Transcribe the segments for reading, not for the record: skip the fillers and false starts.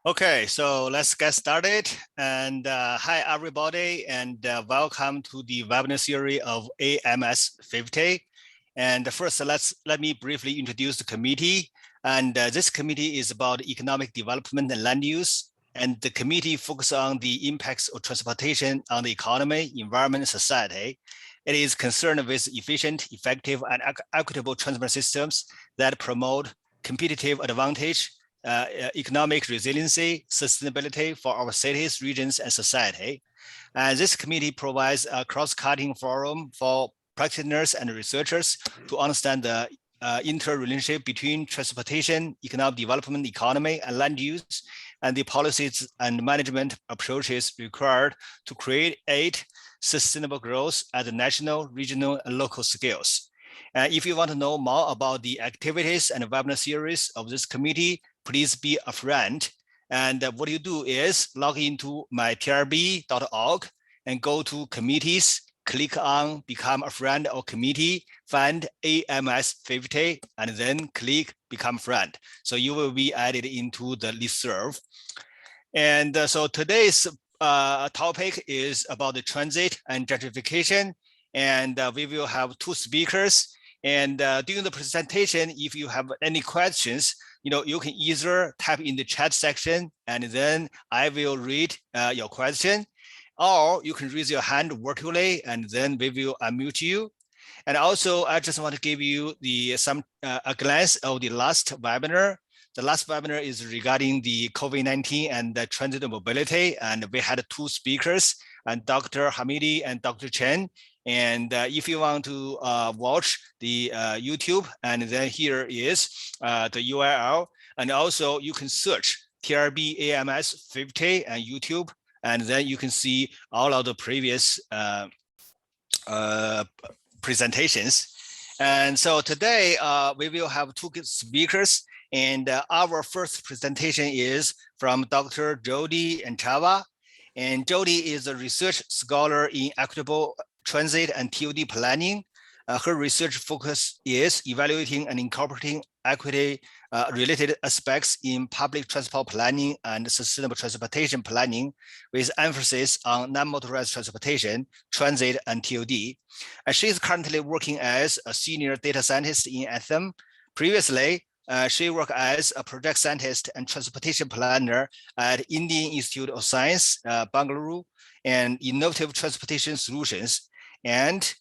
Okay, so let's get started. And hi, everybody, and welcome to the webinar series of AMS 50. And first, let me briefly introduce the committee. And this committee is about economic development and land use. And the committee focuses on the impacts of transportation on the economy, environment, and society. It is concerned with efficient, effective, and equitable transport systems that promote competitive advantage, economic resiliency, sustainability for our cities, regions, and society. And this committee provides a cross-cutting forum for practitioners and researchers to understand the interrelationship between transportation, economic development, economy, and land use, and the policies and management approaches required to create sustainable growth at the national, regional, and local scales. If you want to know more about the activities and webinar series of this committee, please be a friend. And what you do is log into mytrb.org and go to committees, click on become a friend or committee, find AMS 50, and then click become friend. So you will be added into the listserv. And so today's topic is about the transit and gentrification. And we will have two speakers. And during the presentation, if you have any questions, you can either type in the chat section and then I will read your question, or you can raise your hand virtually and then we will unmute you. And also, I just want to give you a glance of the last webinar. The last webinar is regarding the COVID-19 and the transit mobility, and we had two speakers, and Dr. Hamidi and Dr. Chen. And if you want to watch the YouTube, and then here is the URL. And also you can search TRB AMS 50 and YouTube, and then you can see all of the previous presentations. And so today we will have two speakers. And our first presentation is from Dr. Jyothi and Chava. And Jyothi is a research scholar in equitable transit and TOD planning. Her research focus is evaluating and incorporating equity related aspects in public transport planning and sustainable transportation planning, with emphasis on non-motorized transportation, transit, and TOD. And she is currently working as a senior data scientist in Athens. Previously, she worked as a project scientist and transportation planner at Indian Institute of Science, Bangalore, and Innovative Transportation Solutions, and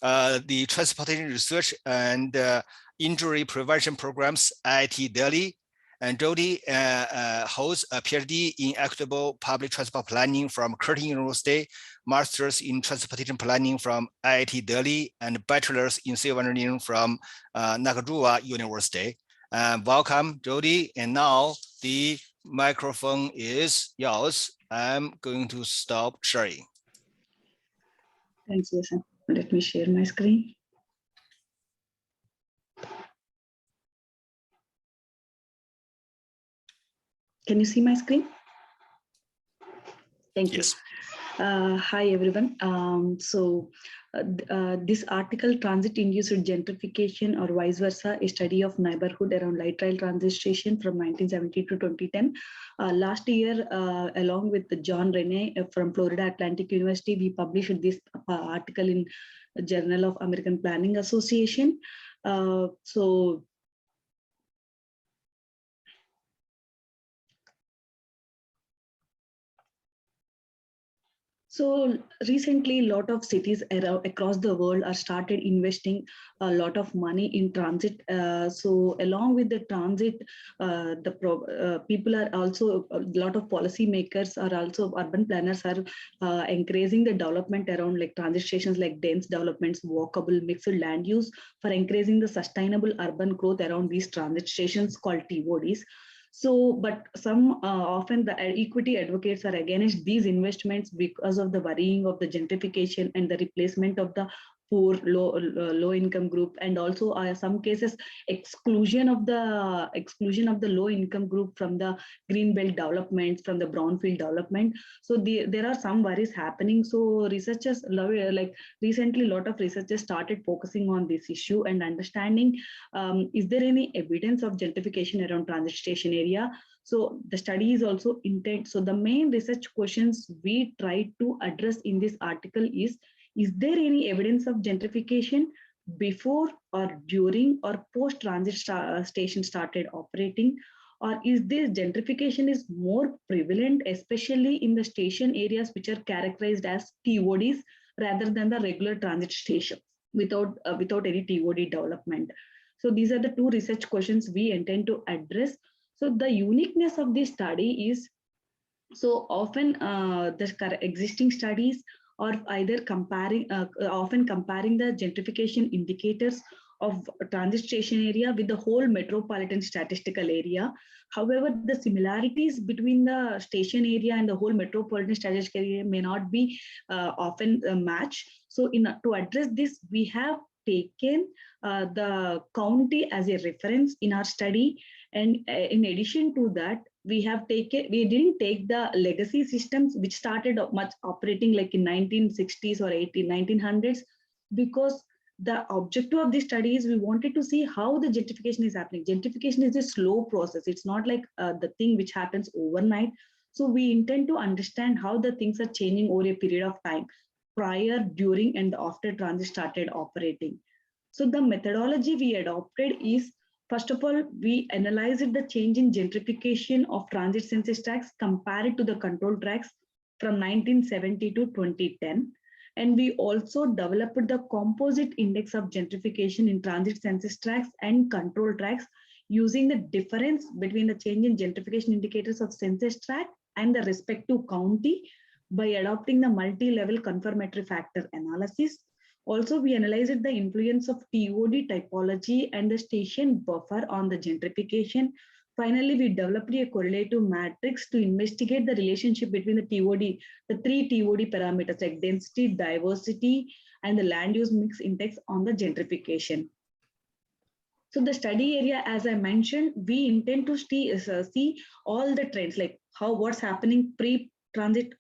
the Transportation Research and Injury Prevention Programs, IIT Delhi. And Jyothi holds a PhD in equitable public transport planning from Curtin University, master's in transportation planning from IIT Delhi, and bachelor's in civil engineering from Nagarjuna University. Welcome, Jyothi. And now the microphone is yours. I'm going to stop sharing. Thanks, Jason. Let me share my screen. Can you see my screen? Thank you. Yes. Hi, everyone. This article, Transit-Induced Gentrification or Vice Versa, a study of neighborhood around light rail transit station from 1970 to 2010. Last year, along with John Rene from Florida Atlantic University, we published this article in Journal of American Planning Association. So recently, a lot of cities across the world are started investing a lot of money in transit. So along with the transit, people are also, a lot of policy makers are also, urban planners are encouraging the development around like transit stations, like dense developments, walkable, mixed land use, for encouraging the sustainable urban growth around these transit stations called TODs. So, but some often the equity advocates are against these investments because of the worrying of the gentrification and the replacement of the poor, low income group, and also some cases exclusion of the low income group from the green belt developments, from the brownfield development. So there are some worries happening. So researchers like recently a lot of researchers started focusing on this issue and understanding, is there any evidence of gentrification around transit station area. So the study is also intent. So the main research questions we try to address in this article is there any evidence of gentrification before or during or post transit station started operating? Or is this gentrification is more prevalent, especially in the station areas which are characterized as TODs rather than the regular transit stations without any TOD development? So these are the two research questions we intend to address. So the uniqueness of this study is, so often the existing studies are either often comparing the gentrification indicators of a transit station area with the whole metropolitan statistical area. However, the similarities between the station area and the whole metropolitan statistical area may not be often matched. So to address this, we have taken the county as a reference in our study. And in addition to that, we didn't take the legacy systems which started much operating like in 1960s or 1900s, because the objective of this study is we wanted to see how the gentrification is happening. Gentrification is a slow process. It's not like the thing which happens overnight. So we intend to understand how the things are changing over a period of time, prior, during, and after transit started operating. So the methodology we adopted is, first of all, we analyzed the change in gentrification of transit census tracts compared to the control tracts from 1970 to 2010. And we also developed the composite index of gentrification in transit census tracts and control tracts using the difference between the change in gentrification indicators of census tract and the respective county by adopting the multi-level confirmatory factor analysis. Also, we analyzed the influence of TOD typology and the station buffer on the gentrification. Finally, we developed a correlative matrix to investigate the relationship between the TOD, the three TOD parameters like density, diversity, and the land use mix index on the gentrification. So the study area, as I mentioned, we intend to see all the trends, like what's happening pre-transit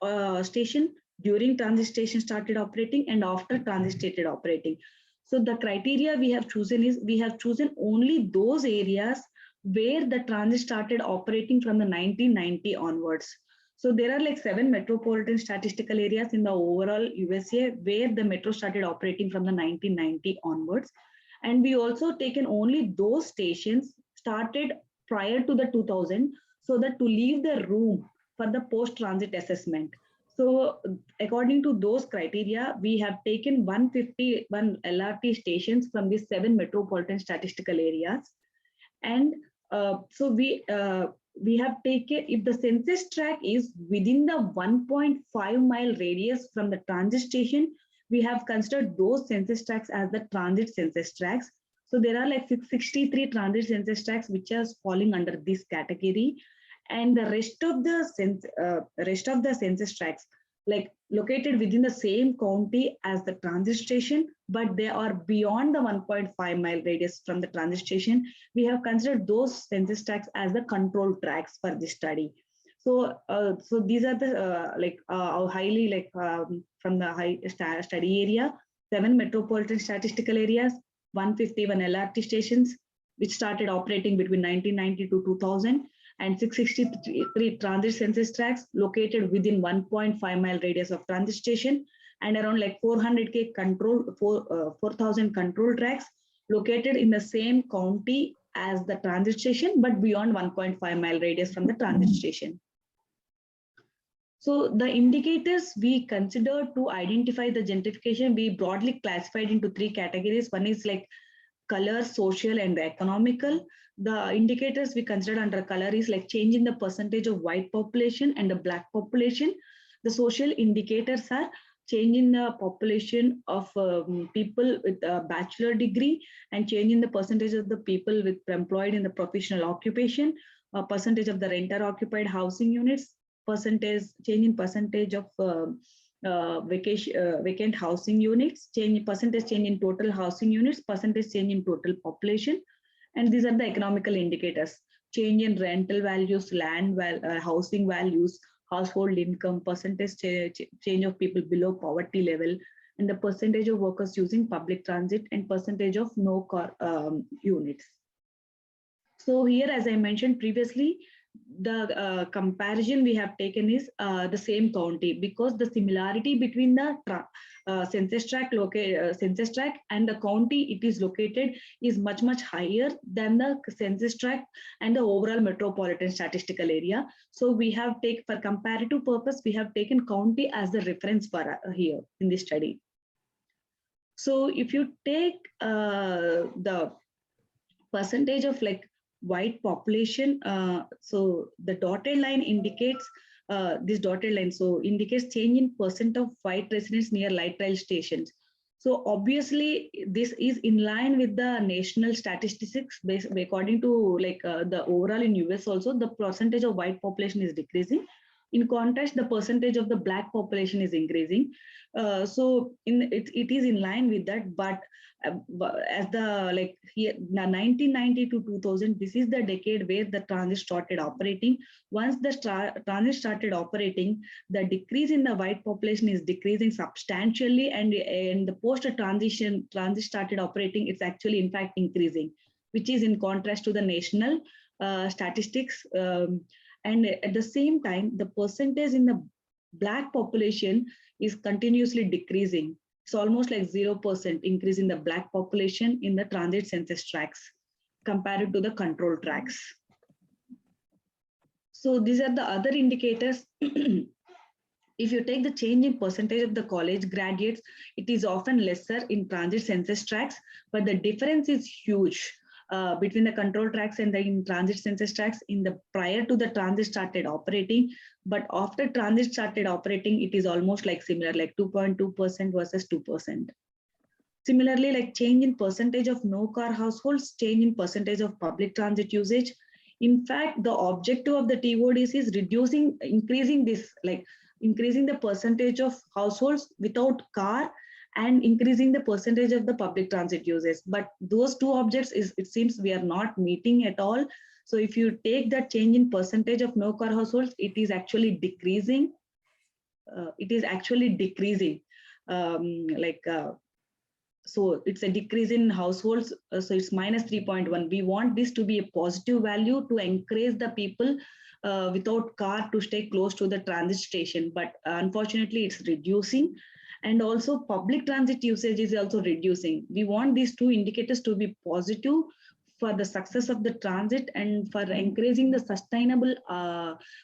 station, during transit station started operating, and after transit started operating. So the criteria we have chosen is, we have chosen only those areas where the transit started operating from the 1990 onwards. So there are like 7 metropolitan statistical areas in the overall USA where the metro started operating from the 1990 onwards. And we also taken only those stations started prior to the 2000, so that to leave the room for the post-transit assessment. So according to those criteria, we have taken 151 LRT stations from these 7 metropolitan statistical areas. And so we have taken, if the census tract is within the 1.5 mile radius from the transit station, we have considered those census tracts as the transit census tracts. So there are like 663 transit census tracts which are falling under this category. And the rest of the census tracts, like located within the same county as the transit station, but they are beyond the 1.5 mile radius from the transit station, we have considered those census tracts as the control tracts for this study. So, so these are the highly from the high study area, 7 metropolitan statistical areas, 151 LRT stations, which started operating between 1990 to 2000, and 663 transit census tracts located within 1.5 mile radius of transit station, and around like 400K 4,000 control tracts located in the same county as the transit station, but beyond 1.5 mile radius from the transit station. So the indicators we consider to identify the gentrification, we broadly classified into 3 categories. One is like color, social, and economical. The indicators we consider under color is like change in the percentage of white population and the black population. The social indicators are change in the population of people with a bachelor degree, and change in the percentage of the people with employed in the professional occupation, percentage of the renter occupied housing units, change in percentage of vacant housing units, percentage change in total housing units, percentage change in total population. And these are the economical indicators: change in rental values, housing values, household income, percentage change of people below poverty level, and the percentage of workers using public transit, and percentage of no car units. So here, as I mentioned previously, the comparison we have taken is the same county, because the similarity between the census tract and the county it is located is much higher than the census tract and the overall metropolitan statistical area. So we have taken, for comparative purpose, we have taken county as the reference for here in this study. So if you take the percentage of like white population, so the dotted line indicates this dotted line, so indicates change in percent of white residents near light rail stations. So obviously this is in line with the national statistics based according to like the overall in US also, the percentage of white population is decreasing. In contrast, the percentage of the black population is increasing. So it is in line with that, but as the like here 1990 to 2000, this is the decade where the transit started operating. Once the transit started operating, the decrease in the white population is decreasing substantially, and the post transit started operating, it's actually in fact increasing, which is in contrast to the national statistics. And at the same time, the percentage in the black population is continuously decreasing. It's almost like 0% increase in the black population in the transit census tracts compared to the control tracts. So these are the other indicators. If you take the change in percentage of the college graduates, it is often lesser in transit census tracts, but the difference is huge. Between the control tracks and the in transit census tracts in the prior to the transit started operating, but after transit started operating, it is almost like similar, like 2.2% versus 2%. Similarly, like change in percentage of no car households, change in percentage of public transit usage. In fact, the objective of the TODC is increasing the percentage of households without car and increasing the percentage of the public transit uses. But those two objects, it seems we are not meeting at all. So if you take that change in percentage of no car households, it is actually decreasing. So it's a decrease in households. So it's minus 3.1. We want this to be a positive value to encourage the people without car to stay close to the transit station. But unfortunately, it's reducing. And also public transit usage is also reducing. We want these two indicators to be positive for the success of the transit and for encouraging the sustainable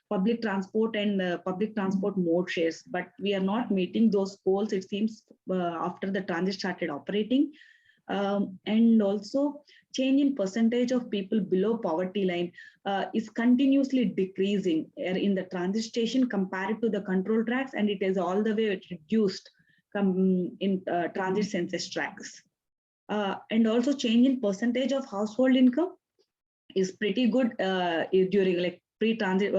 public transport and public transport mode shares. But we are not meeting those goals, it seems, after the transit started operating. And also change in percentage of people below poverty line is continuously decreasing in the transit station compared to the control tracks, and it is all the way reduced in transit census tracts. And also change in percentage of household income is pretty good during like pre-transit,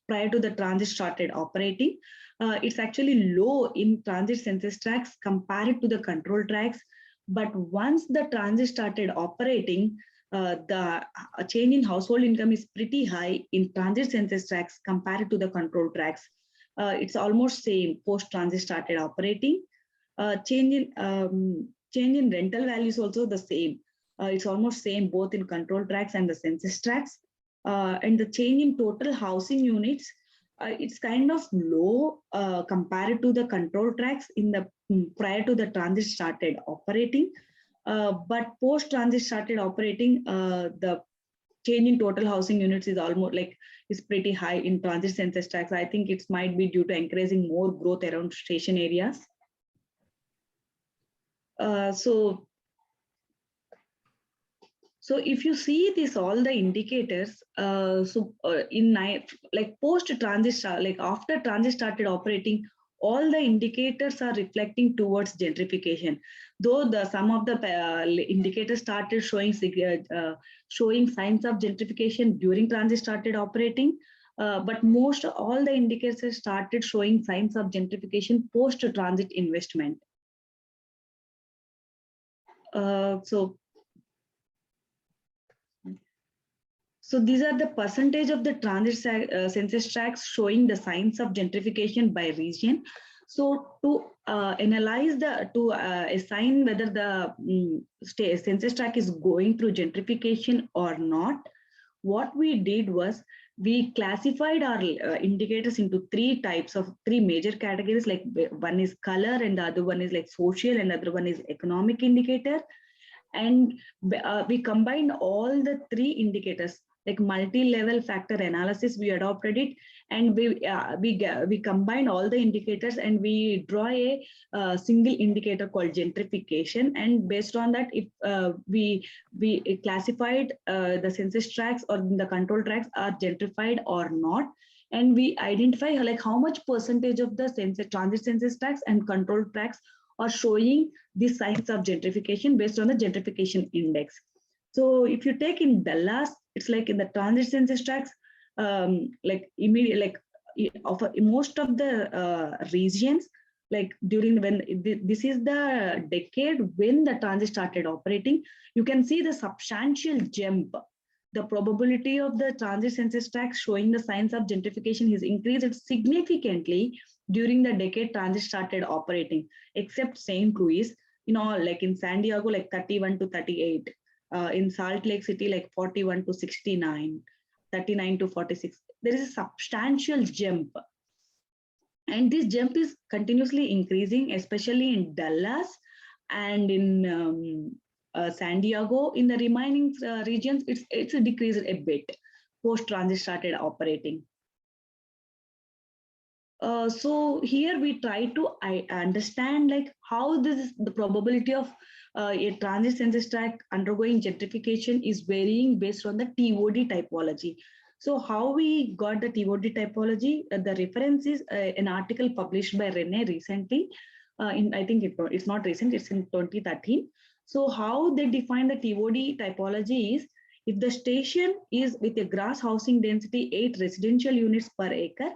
prior to the transit started operating. It's actually low in transit census tracts compared to the control tracts. But once the transit started operating, the change in household income is pretty high in transit census tracts compared to the control tracts. It's almost same post-transit started operating. Change in rental value is also the same. It's almost same both in control tracts and the census tracts. And the change in total housing units, it's kind of low compared to the control tracks in the prior to the transit started operating. But post-transit started operating, the change in total housing units is almost like is pretty high in transit census tracts. I think it might be due to encouraging more growth around station areas. So if you see this, all the indicators, like post transit, like after transit started operating, all the indicators are reflecting towards gentrification. Though some of the indicators started showing signs of gentrification during transit started operating, but most all the indicators started showing signs of gentrification post transit investment. So these are the percentage of the transit census tracts showing the signs of gentrification by region. So to analyze assign whether the census tract is going through gentrification or not, what we did was we classified our indicators into three major categories. Like one is color, and the other one is like social, and the other one is economic indicator. And we combined all the three indicators, like multi-level factor analysis. We adopted it, and we combined all the indicators, and we draw a single indicator called gentrification. And based on that, if we classified the census tracts or the control tracts are gentrified or not, and we identify like how much percentage of the transit census tracts and control tracts are showing the signs of gentrification based on the gentrification index. So if you take in Dallas, it's like in the transit census tracts, like immediate, like of most of the regions, like during when this is the decade when the transit started operating, you can see the substantial jump. The probability of the transit census tracts showing the signs of gentrification has increased significantly during the decade transit started operating, except St. Louis, like in San Diego, like 31 to 38. In Salt Lake City, like 41 to 69, 39 to 46. There is a substantial jump. And this jump is continuously increasing, especially in Dallas and in San Diego. In the remaining regions, it's decreased a bit post-transit started operating. So here we try to understand like how the probability of a transit census tract undergoing gentrification is varying based on the TOD typology. So how we got the TOD typology? The reference is an article published by Rene recently. I think it's not recent, it's in 2013. So how they define the TOD typology is, if the station is with a gross housing density 8 residential units per acre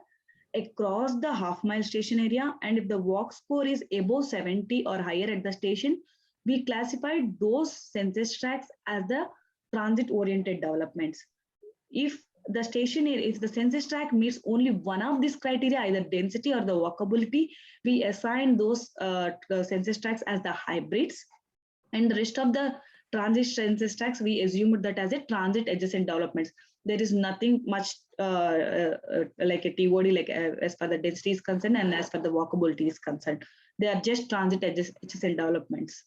across the half-mile station area, and if the walk score is above 70 or higher at the station, we classified those census tracts as the transit-oriented developments. If the census tract meets only one of these criteria, either density or the walkability, we assign those census tracts as the hybrids, and the rest of the transit census tracts we assumed that as a transit adjacent developments. There is nothing much like a TOD, like as far the density is concerned and as far the walkability is concerned. They are just transit adjacent developments.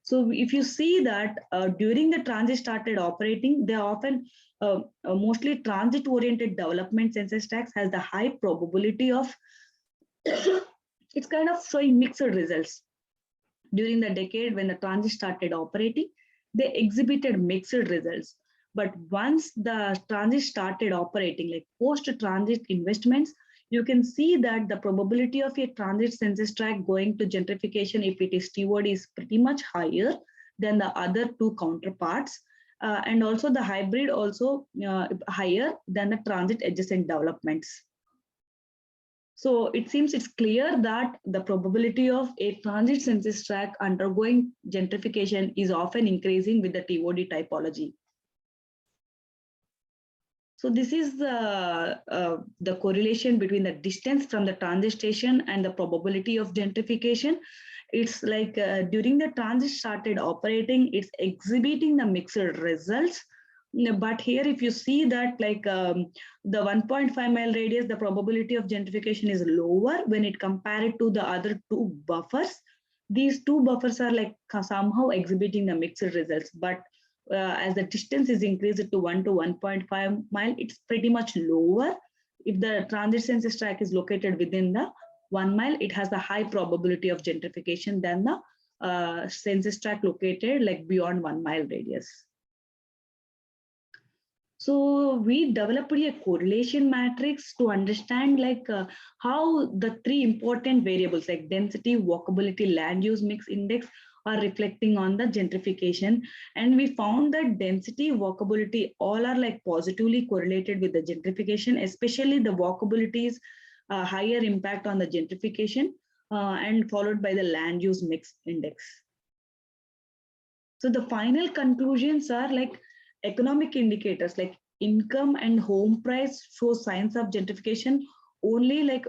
So if you see that during the transit started operating, they are often mostly transit-oriented development census tracts has the high probability of it's kind of showing mixed results. During the decade when the transit started operating, they exhibited mixed results. But once the transit started operating, like post-transit investments, you can see that the probability of a transit census tract going to gentrification, if it is TOD, is pretty much higher than the other two counterparts. And also the hybrid also higher than the transit adjacent developments. So it seems it's clear that the probability of a transit census tract undergoing gentrification is often increasing with the TOD typology. So this is the correlation between the distance from the transit station and the probability of gentrification. It's like during the transit started operating, it's exhibiting the mixed results. But here, if you see that like the 1.5 mile radius, the probability of gentrification is lower when it compared to the other two buffers. These two buffers are like somehow exhibiting the mixed results. But as the distance is increased to 1 to 1.5 mile, it's pretty much lower. If the transit census tract is located within the 1 mile, it has a high probability of gentrification than the census tract located like beyond 1 mile radius. So we developed a correlation matrix to understand like how the three important variables like density, walkability, land use mix index are reflecting on the gentrification. And we found that density, walkability, all are like positively correlated with the gentrification, especially the walkability's higher impact on the gentrification and followed by the land use mix index. So the final conclusions are like economic indicators like income and home price show signs of gentrification only like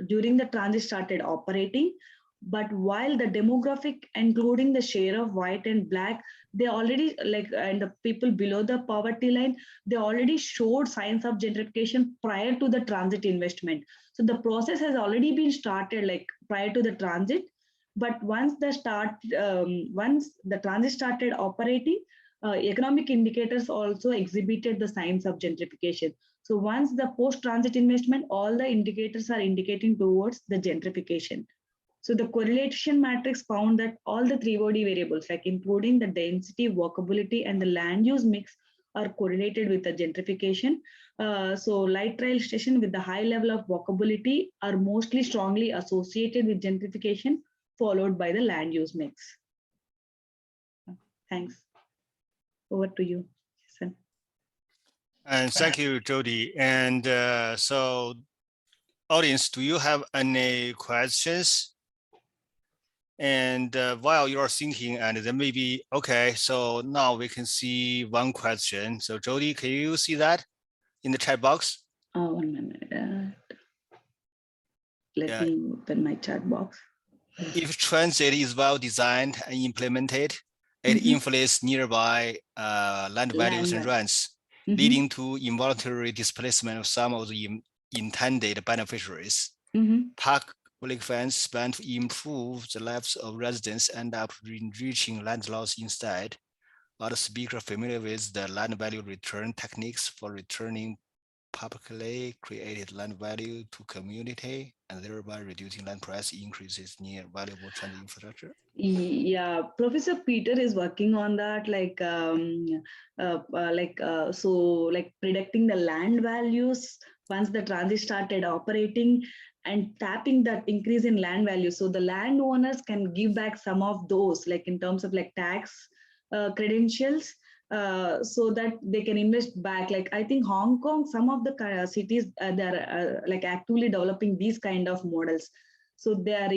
during the transit started operating. But while the demographic, including the share of white and black, they already like, and the people below the poverty line, they already showed signs of gentrification prior to the transit investment. So the process has already been started like prior to the transit. But once the transit started operating, economic indicators also exhibited the signs of gentrification. So once the post-transit investment, all the indicators are indicating towards the gentrification. So the correlation matrix found that all the three body variables, like including the density, walkability, and the land use mix, are correlated with the gentrification. So light rail station with the high level of walkability are mostly strongly associated with gentrification, followed by the land use mix. Thanks. Over to you, Jason. And thank you, Jyothi. And so, audience, do you have any questions? And while you're thinking, and then maybe, okay, so now we can see one question. So Jyothi, can you see that in the chat box? 1 minute. Let me open my chat box. If transit is well designed and implemented, it influences nearby land values and rents, leading to involuntary displacement of some of the intended beneficiaries. Public funds spent to improve the lives of residents end up enriching land loss instead. Are the speaker familiar with the land value return techniques for returning publicly created land value to community and thereby reducing land price increases near valuable transit infrastructure? Yeah, Professor Peter is working on that, like predicting the land values once the transit started operating and tapping that increase in land value. So the landowners can give back some of those, like in terms of like tax credentials, so that they can invest back. Like I think Hong Kong, some of the cities, they're like actively developing these kind of models. So they are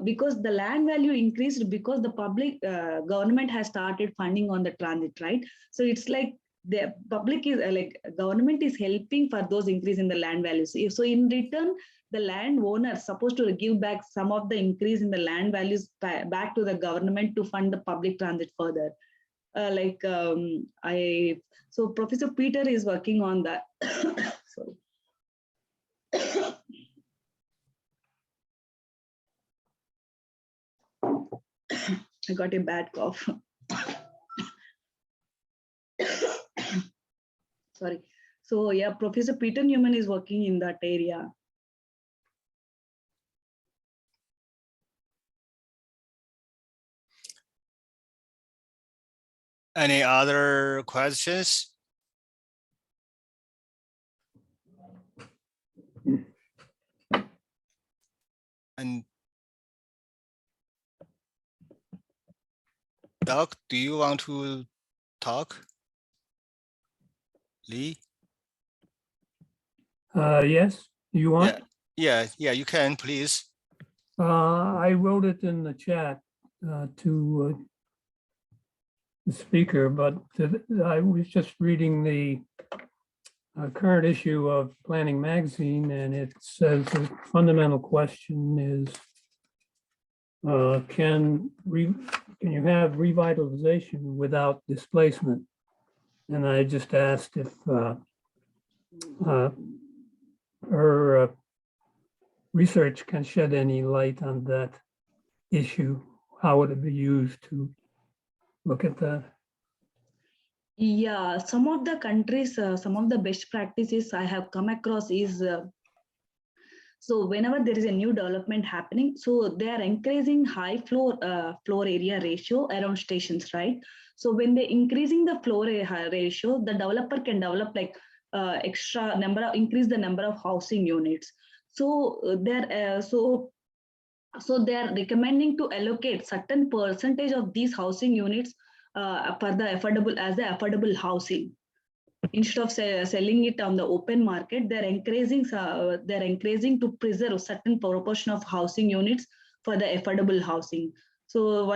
because the land value increased because the public government has started funding on the transit, right? So it's like the public is like government is helping for those increase in the land values. So in return, the landowner supposed to give back some of the increase in the land values back to the government to fund the public transit further. So Professor Peter is working on that. Sorry. I got a bad cough. Sorry. So yeah, Professor Peter Newman is working in that area. Any other questions? And Doc, do you want to talk? Lee? Yes, you want? Yeah, you can, please. I wrote it in the chat to the speaker, but I was just reading the current issue of Planning Magazine, and it says the fundamental question is, can you have revitalization without displacement? And I just asked if her research can shed any light on that issue. How would it be used to look at that? Yeah, some of the countries, some of the best practices I have come across is, so whenever there is a new development happening, so they are increasing high floor area ratio around stations, right? So when they're increasing the floor area ratio, the developer can develop like increase the number of housing units. So So they are recommending to allocate certain percentage of these housing units for the affordable housing. Instead of selling it on the open market, they're encouraging to preserve certain proportion of housing units for the affordable housing. So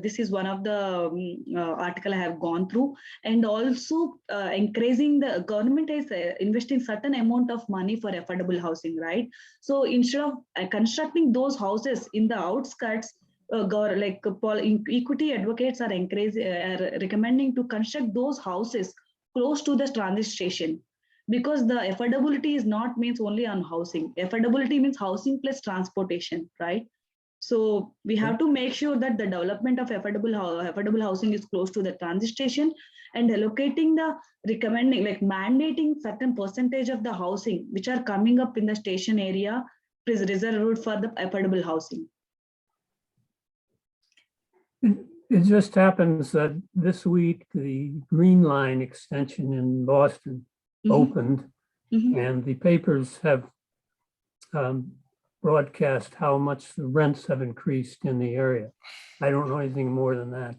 this is one of the article I have gone through, and also encouraging the government is investing certain amount of money for affordable housing, right? So instead of constructing those houses in the outskirts, equity advocates are recommending to construct those houses close to the transit station, because the affordability is not means only on housing. Affordability means housing plus transportation, right? So we have to make sure that the development of affordable housing is close to the transit station, and allocating mandating certain percentage of the housing which are coming up in the station area is reserved for the affordable housing. It just happens that this week, the Green Line extension in Boston opened, and the papers have broadcast how much the rents have increased in the area. I don't know anything more than that.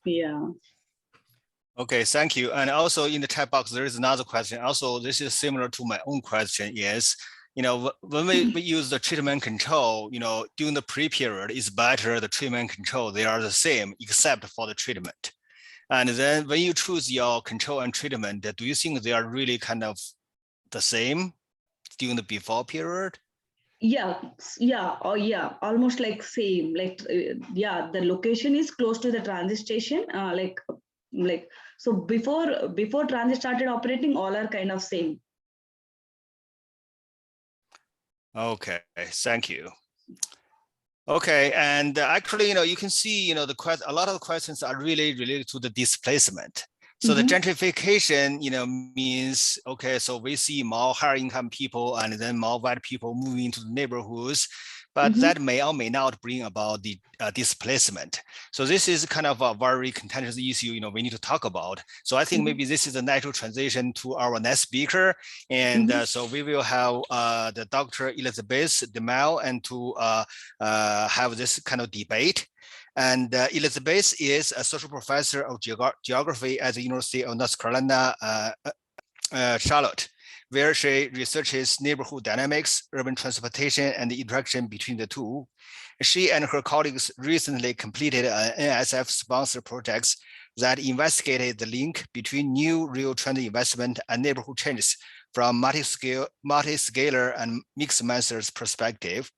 Yeah. Okay, thank you. And also in the chat box, there is another question. Also, this is similar to my own question is, when we use the treatment control, during the pre-period, it's better the treatment control, they are the same except for the treatment. And then when you choose your control and treatment, do you think they are really kind of the same during the before period? Yeah, almost like same. The location is close to the transit station. So before transit started operating, all are kind of same. Okay, thank you. Okay, and actually, you can see, a lot of the questions are really related to the displacement. So the gentrification, means, okay, so we see more higher income people and then more white people moving into the neighborhoods, but that may or may not bring about the displacement. So this is kind of a very contentious issue, we need to talk about. So I think maybe this is a natural transition to our next speaker. And so we will have the Dr. Elizebeth Delmelle and to have this kind of debate. And Elizebeth is a associate professor of geography at the University of North Carolina, Charlotte, where she researches neighborhood dynamics, urban transportation, and the interaction between the two. She and her colleagues recently completed an NSF-sponsored projects that investigated the link between new real transit investment and neighborhood changes from multi-scalar and mixed methods perspective.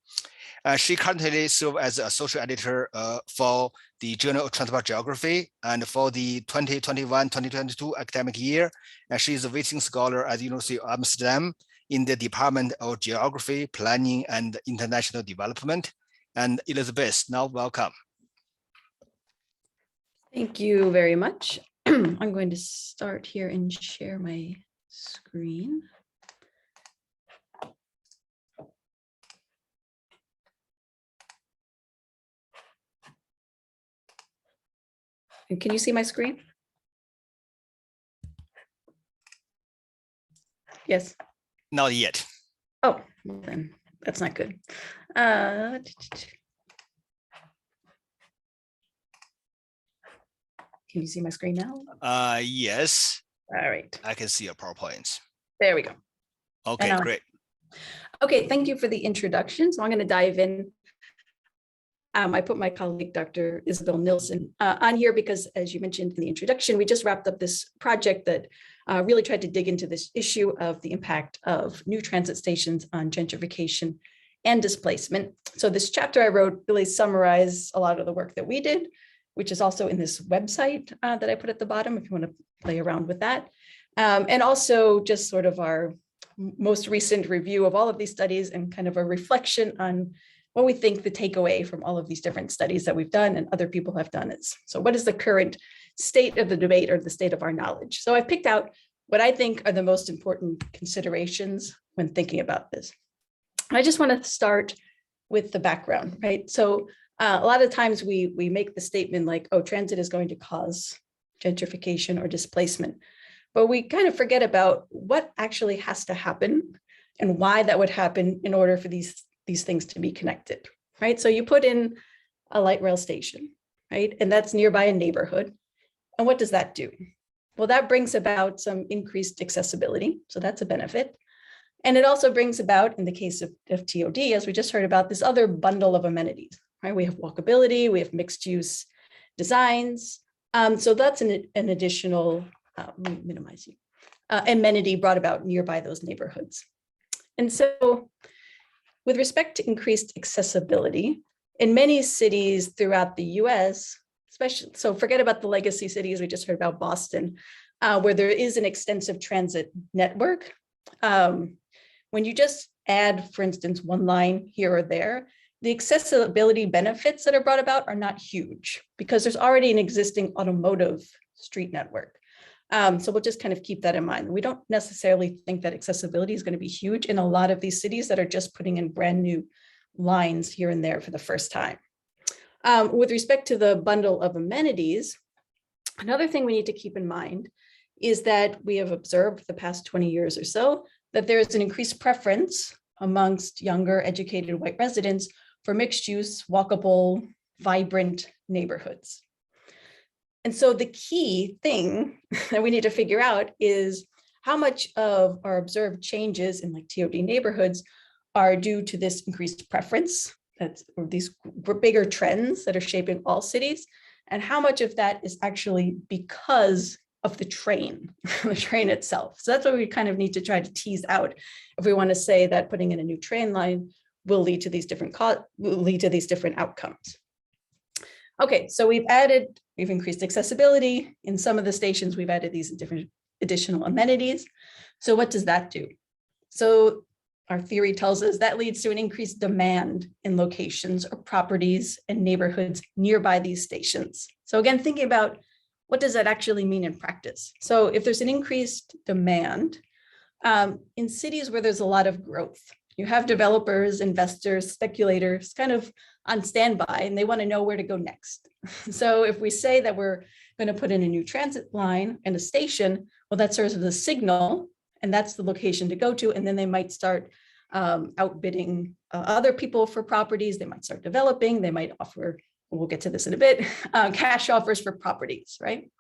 She currently serves as a social editor for the Journal of Transport Geography, and for the 2021-2022 academic year, she is a visiting scholar at the University of Amsterdam in the Department of Geography, Planning, and International Development. And Elizebeth, now welcome. Thank you very much. I'm going to start here and share my screen. And can you see my screen? Yes. Not yet. Oh, well then that's not good. Can you see my screen now? Yes. All right. I can see your PowerPoints. There we go. Okay, great. Okay, thank you for the introduction. So I'm going to dive in. I put my colleague, Dr. Isabel Nilsson, on here because, as you mentioned in the introduction, we just wrapped up this project that really tried to dig into this issue of the impact of new transit stations on gentrification and displacement. So this chapter I wrote really summarized a lot of the work that we did, which is also in this website that I put at the bottom if you want to play around with that. And also just sort of our most recent review of all of these studies and kind of a reflection on what we think the takeaway from all of these different studies that we've done and other people have done is. So what is the current state of the debate or the state of our knowledge? So I've picked out what I think are the most important considerations when thinking about this. I just want to start with the background, right? So a lot of times we make the statement like, oh, transit is going to cause gentrification or displacement, but we kind of forget about what actually has to happen and why that would happen in order for these these things to be connected, right? So you put in a light rail station, right? And that's nearby a neighborhood. And what does that do? Well, that brings about some increased accessibility. So that's a benefit. And it also brings about, in the case of TOD, as we just heard about, this other bundle of amenities, right? We have walkability, we have mixed use designs. So that's an additional amenity brought about nearby those neighborhoods. And so with respect to increased accessibility, in many cities throughout the US, especially, so forget about the legacy cities, we just heard about Boston, where there is an extensive transit network. When you just add, for instance, one line here or there, the accessibility benefits that are brought about are not huge because there's already an existing automotive street network. So we'll just kind of keep that in mind. We don't necessarily think that accessibility is going to be huge in a lot of these cities that are just putting in brand new lines here and there for the first time. With respect to the bundle of amenities, another thing we need to keep in mind is that we have observed the past 20 years or so that there is an increased preference amongst younger educated white residents for mixed use, walkable, vibrant neighborhoods. And so the key thing that we need to figure out is how much of our observed changes in like TOD neighborhoods are due to this increased preference, or these bigger trends that are shaping all cities, and how much of that is actually because of the train itself. So that's what we kind of need to try to tease out if we want to say that putting in a new train line will lead to these different outcomes. Okay, so we've increased accessibility. In some of the stations, we've added these different additional amenities. So what does that do? So our theory tells us that leads to an increased demand in locations or properties and neighborhoods nearby these stations. So again, thinking about what does that actually mean in practice? So if there's an increased demand in cities where there's a lot of growth, you have developers, investors, speculators kind of on standby, and they want to know where to go next. So if we say that we're going to put in a new transit line and a station, well, that serves as a signal, and that's the location to go to. And then they might start outbidding other people for properties. They might start developing. They might offer, we'll get to this in a bit, cash offers for properties, right?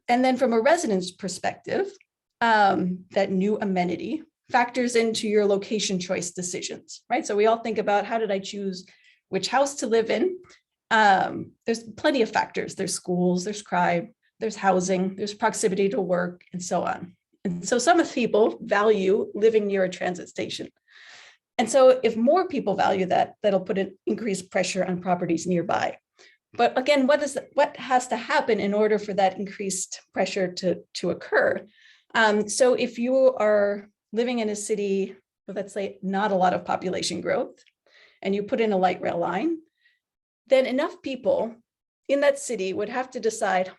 And then from a resident's perspective, that new amenity factors into your location choice decisions, right? So we all think about, how did I choose which house to live in? There's plenty of factors. There's schools, there's crime, there's housing, there's proximity to work, and so on. And so some of the people value living near a transit station. And so if more people value that, that'll put an increased pressure on properties nearby. But again, what has to happen in order for that increased pressure to occur? So if you are living in a city with, let's say, not a lot of population growth, and you put in a light rail line, then enough people in that city would have to decide,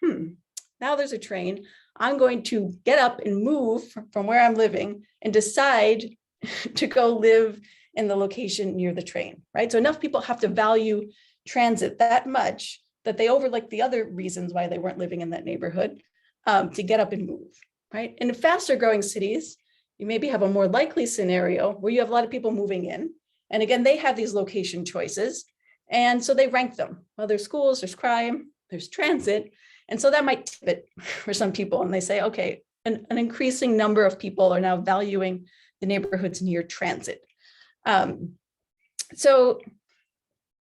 now there's a train, I'm going to get up and move from where I'm living and decide to go live in the location near the train, right? So enough people have to value transit that much that they overlook the other reasons why they weren't living in that neighborhood to get up and move, right? In faster growing cities, you maybe have a more likely scenario where you have a lot of people moving in. And again, they have these location choices. And so they rank them. Well, there's schools, there's crime, there's transit. And so that might tip it for some people. And they say, okay, an increasing number of people are now valuing the neighborhoods near transit. So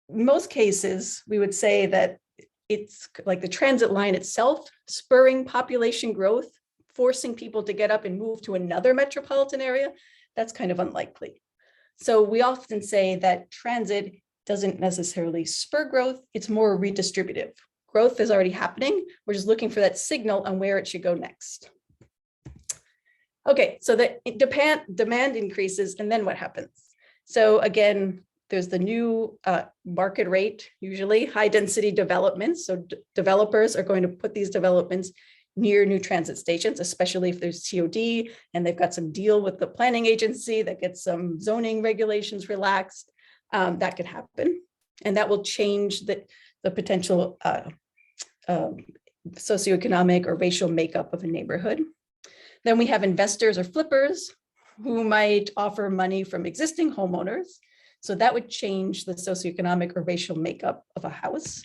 in most cases, we would say that it's like the transit line itself spurring population growth, forcing people to get up and move to another metropolitan area. That's kind of unlikely. So we often say that transit doesn't necessarily spur growth, it's more redistributive. Growth is already happening. We're just looking for that signal on where it should go next. Okay, so the demand increases, and then what happens? So again, there's the new market rate, usually high density developments. So developers are going to put these developments near new transit stations, especially if there's TOD and they've got some deal with the planning agency that gets some zoning regulations relaxed. That could happen. And that will change the potential socioeconomic or racial makeup of a neighborhood. Then we have investors or flippers who might offer money from existing homeowners. So that would change the socioeconomic or racial makeup of a house.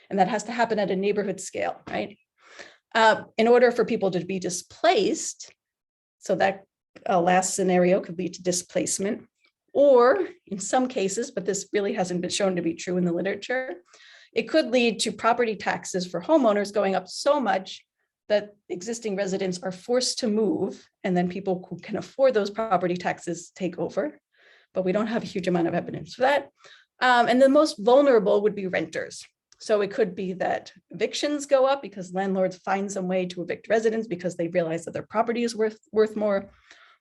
And that has to happen at a neighborhood scale, right? In order for people to be displaced, so that last scenario could lead to displacement, or in some cases, but this really hasn't been shown to be true in the literature, it could lead to property taxes for homeowners going up so much that existing residents are forced to move, and then people who can afford those property taxes take over. But we don't have a huge amount of evidence for that. And the most vulnerable would be renters. So it could be that evictions go up because landlords find some way to evict residents because they realize that their property is worth more,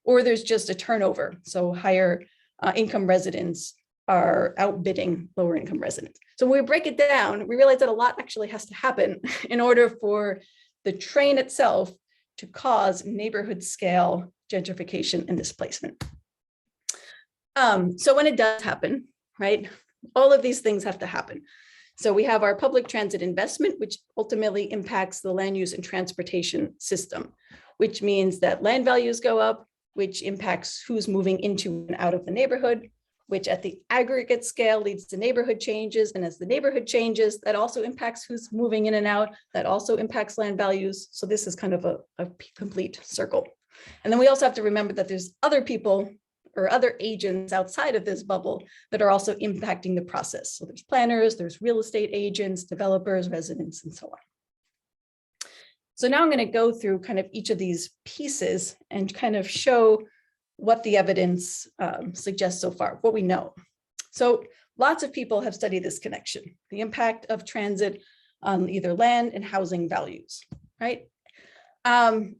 or there's just a turnover. So higher income residents are outbidding lower income residents. So when we break it down, we realize that a lot actually has to happen in order for the train itself to cause neighborhood scale gentrification and displacement. So when it does happen, right, all of these things have to happen. So we have our public transit investment, which ultimately impacts the land use and transportation system, which means that land values go up, which impacts who's moving into and out of the neighborhood, which at the aggregate scale leads to neighborhood changes. And as the neighborhood changes, that also impacts who's moving in and out. That also impacts land values. So this is kind of a complete circle. And then we also have to remember that there's other people or other agents outside of this bubble that are also impacting the process. So there's planners, there's real estate agents, developers, residents, and so on. So now I'm going to go through kind of each of these pieces and kind of show what the evidence suggests so far, what we know. So lots of people have studied this connection, the impact of transit on either land and housing values, right? And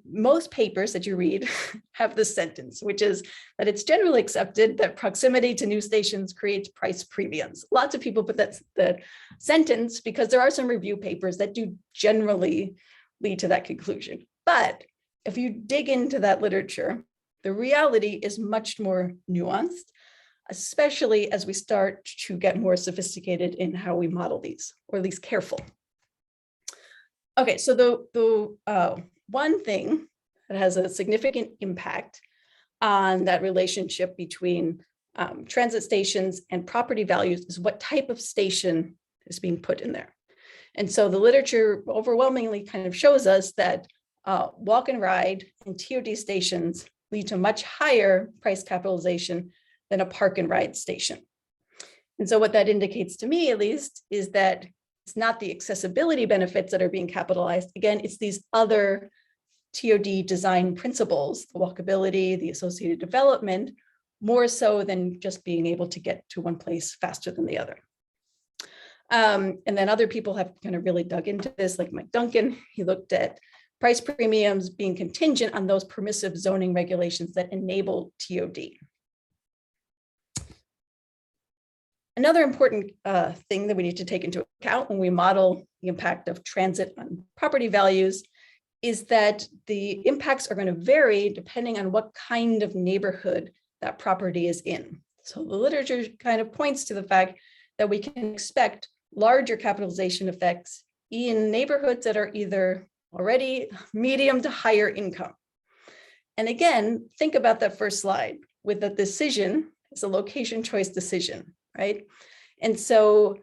most papers that you read have this sentence, which is that it's generally accepted that proximity to new stations creates price premiums. Lots of people put that sentence because there are some review papers that do generally lead to that conclusion. But if you dig into that literature, the reality is much more nuanced, especially as we start to get more sophisticated in how we model these, or at least careful. Okay, so the one thing that has a significant impact on that relationship between transit stations and property values is what type of station is being put in there. And so the literature overwhelmingly kind of shows us that walk and ride and TOD stations lead to much higher price capitalization than a park and ride station. And so what that indicates to me, at least, is that it's not the accessibility benefits that are being capitalized. Again, it's these other TOD design principles, the walkability, the associated development, more so than just being able to get to one place faster than the other. And then other people have kind of really dug into this, like Mike Duncan. He looked at price premiums being contingent on those permissive zoning regulations that enable TOD. Another important thing that we need to take into account when we model the impact of transit on property values is that the impacts are going to vary depending on what kind of neighborhood that property is in. So the literature kind of points to the fact that we can expect larger capitalization effects in neighborhoods that are either already medium to higher income. And again, think about that first slide with the decision, it's a location choice decision, right? And so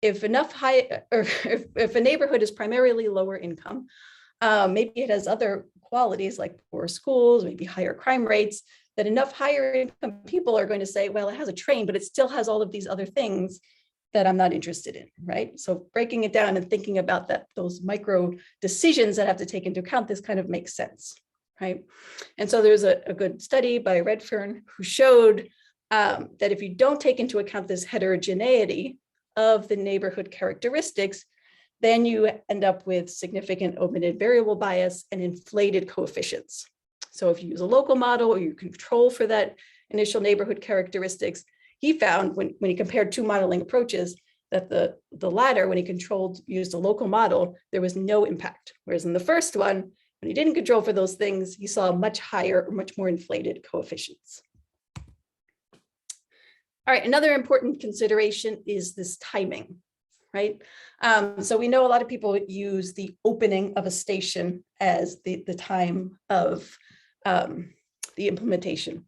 if if a neighborhood is primarily lower income, maybe it has other qualities like poor schools, maybe higher crime rates, that enough higher income people are going to say, well, it has a train, but it still has all of these other things that I'm not interested in, right? So breaking it down and thinking about that, those micro decisions that have to take into account, this kind of makes sense, right? And so there's a good study by Redfern who showed that if you don't take into account this heterogeneity of the neighborhood characteristics, then you end up with significant omitted variable bias and inflated coefficients. So if you use a local model or you control for that initial neighborhood characteristics, he found when he compared two modeling approaches that the latter, when he used a local model, there was no impact. Whereas in the first one, when he didn't control for those things, he saw much higher or much more inflated coefficients. All right, another important consideration is this timing, right? So we know a lot of people use the opening of a station as the time of the implementation.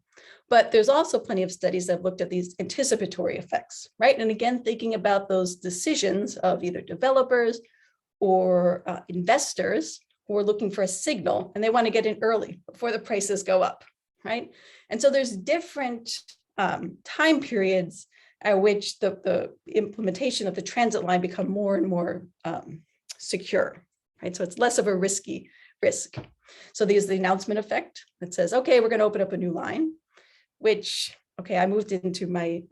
But there's also plenty of studies that have looked at these anticipatory effects, right? And again, thinking about those decisions of either developers or investors who are looking for a signal and they want to get in early before the prices go up, right? And so there's different time periods at which the implementation of the transit line become more and more secure, right? So it's less of a risky risk. So there's the announcement effect that says, okay, we're going to open up a new line, which, okay, I moved into my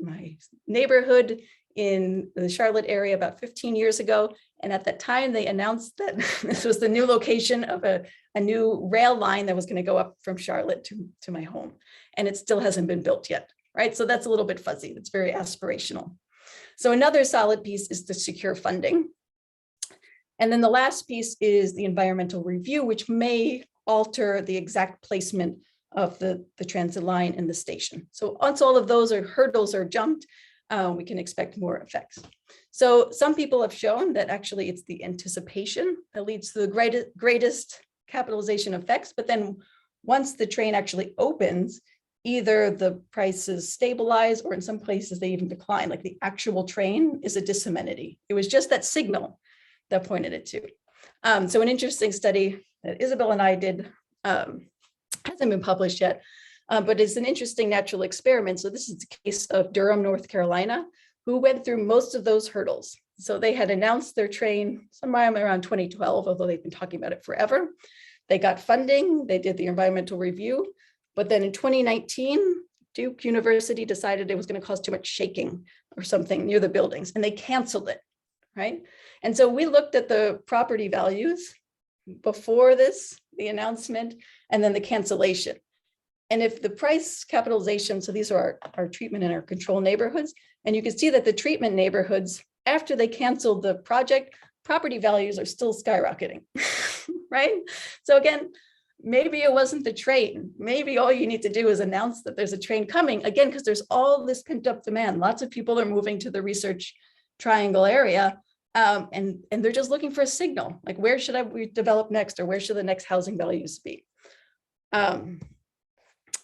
neighborhood in the Charlotte area about 15 years ago. And at that time, they announced that this was the new location of a new rail line that was going to go up from Charlotte to my home. And it still hasn't been built yet, right? So that's a little bit fuzzy. It's very aspirational. So another solid piece is the secure funding. And then the last piece is the environmental review, which may alter the exact placement of the transit line and the station. So once all of those hurdles are jumped, we can expect more effects. So some people have shown that actually it's the anticipation that leads to the greatest capitalization effects. But then once the train actually opens, either the prices stabilize or in some places they even decline, like the actual train is a disamenity. It was just that signal that pointed it to. So an interesting study that Isabel and I did hasn't been published yet, but it's an interesting natural experiment. So this is the case of Durham, North Carolina, who went through most of those hurdles. So they had announced their train sometime around 2012, although they've been talking about it forever. They got funding, they did the environmental review, but then in 2019, Duke University decided it was going to cause too much shaking or something near the buildings, and they canceled it, right? And so we looked at the property values before this, the announcement, and then the cancellation. And if the price capitalization, so these are our treatment and our control neighborhoods, and you can see that the treatment neighborhoods, after they canceled the project, property values are still skyrocketing, right? So again, maybe it wasn't the train. Maybe all you need to do is announce that there's a train coming, again, because there's all this pent up demand. Lots of people are moving to the Research Triangle area, and they're just looking for a signal, like where should we develop next, or where should the next housing values be?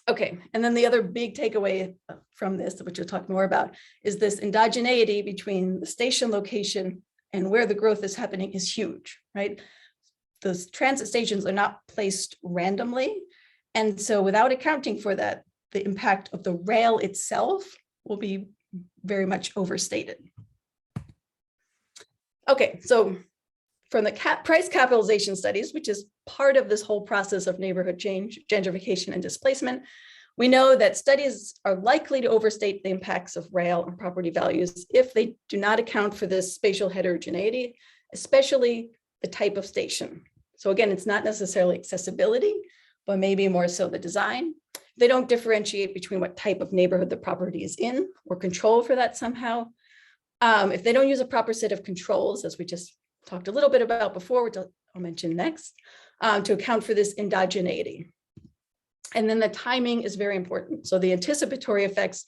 Okay, and then the other big takeaway from this, which we'll talk more about, is this endogeneity between the station location and where the growth is happening is huge, right? Those transit stations are not placed randomly. And so without accounting for that, the impact of the rail itself will be very much overstated. Okay, so from the price capitalization studies, which is part of this whole process of neighborhood change, gentrification, and displacement, we know that studies are likely to overstate the impacts of rail on property values if they do not account for this spatial heterogeneity, especially the type of station. So again, it's not necessarily accessibility, but maybe more so the design. They don't differentiate between what type of neighborhood the property is in or control for that somehow. If they don't use a proper set of controls, as we just talked a little bit about before, which I'll mention next, to account for this endogeneity. And then the timing is very important. So the anticipatory effects